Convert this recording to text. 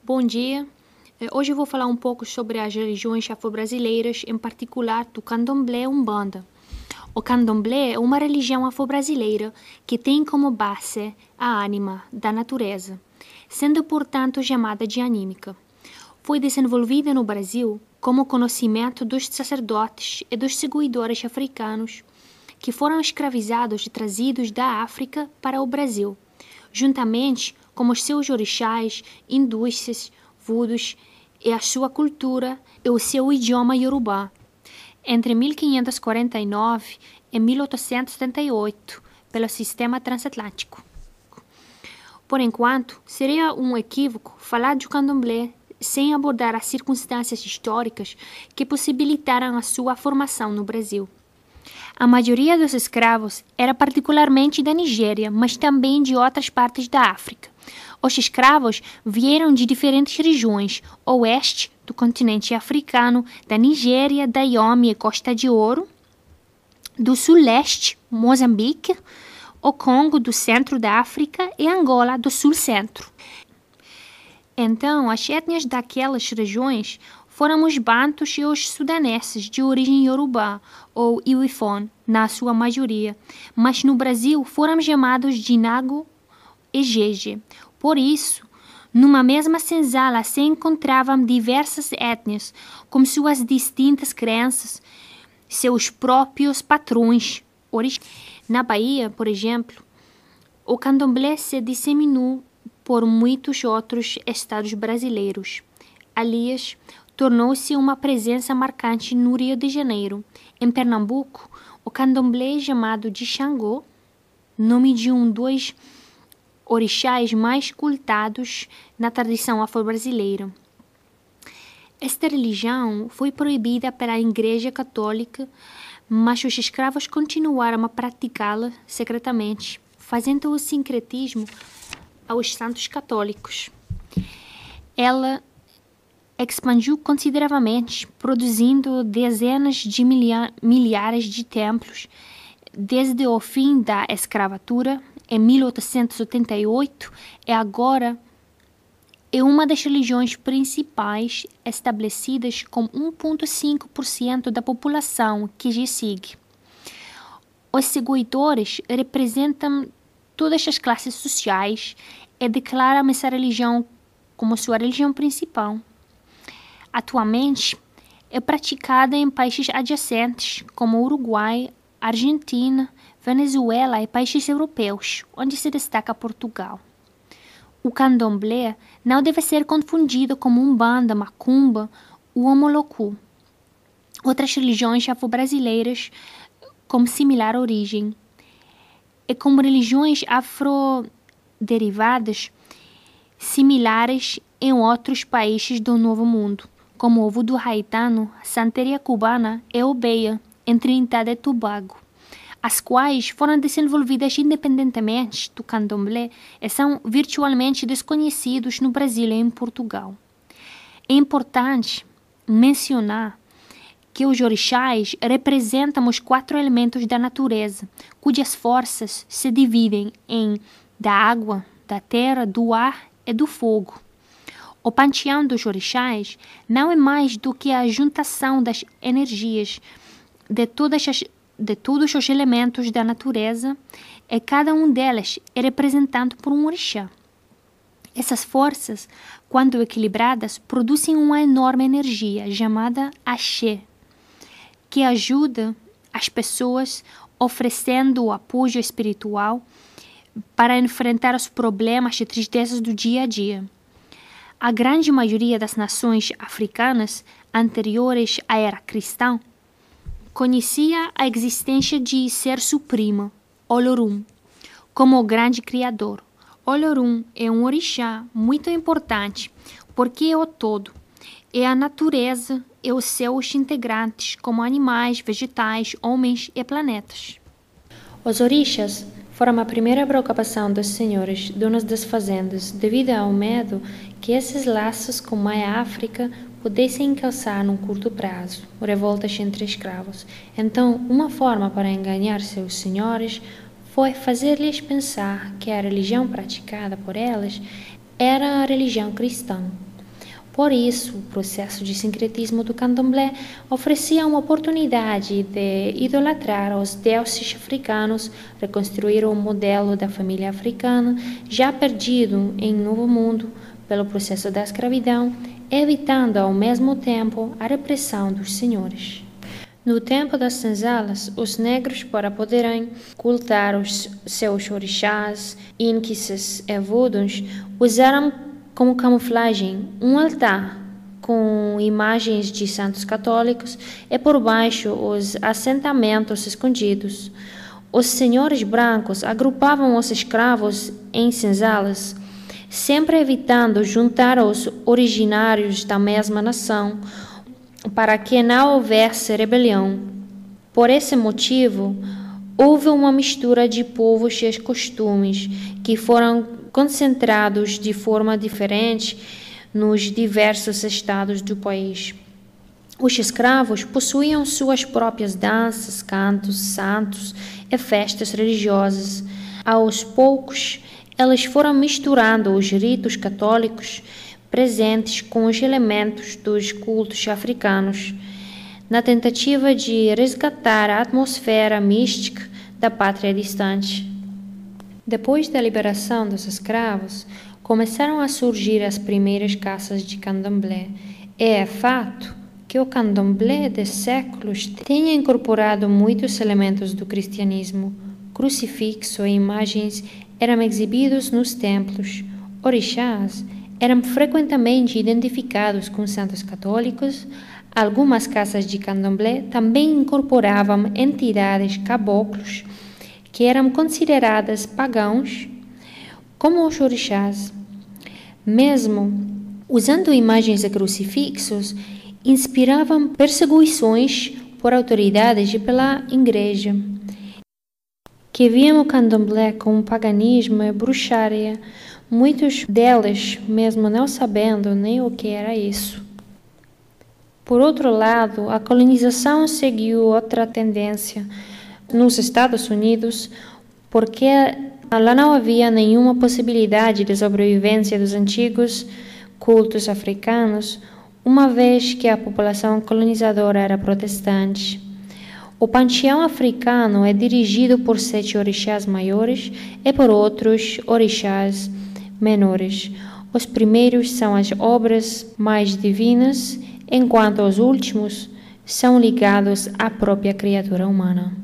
Bom dia. Hoje eu vou falar um pouco sobre as religiões afro-brasileiras, em particular do candomblé e umbanda. O candomblé é uma religião afro-brasileira que tem como base a ânima da natureza, sendo portanto chamada de anímica. Foi desenvolvida no Brasil como conhecimento dos sacerdotes e dos seguidores africanos que foram escravizados e trazidos da África para o Brasil, juntamente com os seus orixás, hindus, voodos e a sua cultura e o seu idioma iorubá. Entre 1549 e 1878, pelo sistema transatlântico. Por enquanto, seria um equívoco falar de candomblé sem abordar as circunstâncias históricas que possibilitaram a sua formação no Brasil. A maioria dos escravos era particularmente da Nigéria, mas também de outras partes da África. Os escravos vieram de diferentes regiões, oeste do continente africano, da Nigéria, Dahomey e Costa de Ouro, do sul-leste, Moçambique, o Congo do centro da África e Angola do sul-centro. Então, as etnias daquelas regiões foram os bantus e os sudaneses de origem iorubá, ou iwifon, na sua maioria, mas no Brasil foram chamados de Nago e Jeje. Por isso, numa mesma senzala se encontravam diversas etnias, com suas distintas crenças, seus próprios patrões. Na Bahia, por exemplo, o candomblé se disseminou por muitos outros estados brasileiros. Aliás, tornou-se uma presença marcante no Rio de Janeiro. Em Pernambuco, o candomblé é chamado de Xangô, nome de um dos orixás mais cultados na tradição afro-brasileira. Esta religião foi proibida pela Igreja Católica, mas os escravos continuaram a praticá-la secretamente, fazendo o sincretismo aos santos católicos. Ela expandiu consideravelmente, produzindo dezenas de milhares de templos, desde o fim da escravatura, em 1888, e agora é uma das religiões principais estabelecidas com 1,5% da população que lhe segue. Os seguidores representam todas as classes sociais e declaram essa religião como sua religião principal. Atualmente, é praticada em países adjacentes, como Uruguai, Argentina, Venezuela e países europeus, onde se destaca Portugal. O candomblé não deve ser confundido com umbanda, macumba ou omolocu, outras religiões afro-brasileiras com similar origem, e como religiões afroderivadas similares em outros países do Novo Mundo, como o voodoo haitiano, santeria cubana e obeia, em Trinidad e Tobago, as quais foram desenvolvidas independentemente do candomblé e são virtualmente desconhecidos no Brasil e em Portugal. É importante mencionar que os orixás representam os 4 elementos da natureza, cujas forças se dividem em da água, da terra, do ar e do fogo. O panteão dos orixás não é mais do que a juntação das energias de todos os elementos da natureza, e cada um deles é representado por um orixá. Essas forças, quando equilibradas, produzem uma enorme energia chamada axé, que ajuda as pessoas oferecendo o apoio espiritual para enfrentar os problemas e tristezas do dia a dia. A grande maioria das nações africanas anteriores à era cristã conhecia a existência de ser supremo, Olorum, como o grande criador. Olorum é um orixá muito importante porque é o todo, é a natureza e os seus integrantes, como animais, vegetais, homens e planetas. Os orixás foram a primeira preocupação dos senhores, donos das fazendas, devido ao medo que esses laços com a África pudessem causar num curto prazo revoltas entre escravos. Então, uma forma para enganar seus senhores foi fazer-lhes pensar que a religião praticada por elas era a religião cristã. Por isso, o processo de sincretismo do candomblé oferecia uma oportunidade de idolatrar os deuses africanos, reconstruir o modelo da família africana, já perdido em Novo Mundo pelo processo da escravidão, evitando ao mesmo tempo a repressão dos senhores. No tempo das senzalas, os negros, para poderem cultar os seus orixás, ínquices e voodoos, usaram como camuflagem um altar com imagens de santos católicos e por baixo os assentamentos escondidos. Os senhores brancos agrupavam os escravos em senzalas, sempre evitando juntar os originários da mesma nação, para que não houvesse rebelião. Por esse motivo, houve uma mistura de povos e costumes que foram concentrados de forma diferente nos diversos estados do país. Os escravos possuíam suas próprias danças, cantos, santos e festas religiosas. Aos poucos, elas foram misturando os ritos católicos presentes com os elementos dos cultos africanos, na tentativa de resgatar a atmosfera mística da pátria distante. Depois da liberação dos escravos, começaram a surgir as primeiras casas de candomblé. É fato que o candomblé de séculos tenha incorporado muitos elementos do cristianismo. Crucifixo e imagens eram exibidos nos templos. Orixás eram frequentemente identificados com santos católicos. Algumas casas de candomblé também incorporavam entidades caboclos que eram consideradas pagãos, como os orixás. Mesmo usando imagens de crucifixos, inspiravam perseguições por autoridades e pela igreja, que viam o candomblé como paganismo e bruxaria, muitos deles mesmo não sabendo nem o que era isso. Por outro lado, a colonização seguiu outra tendência nos Estados Unidos, porque lá não havia nenhuma possibilidade de sobrevivência dos antigos cultos africanos, uma vez que a população colonizadora era protestante. O panteão africano é dirigido por 7 orixás maiores e por outros orixás menores. Os primeiros são as obras mais divinas, enquanto os últimos são ligados à própria criatura humana.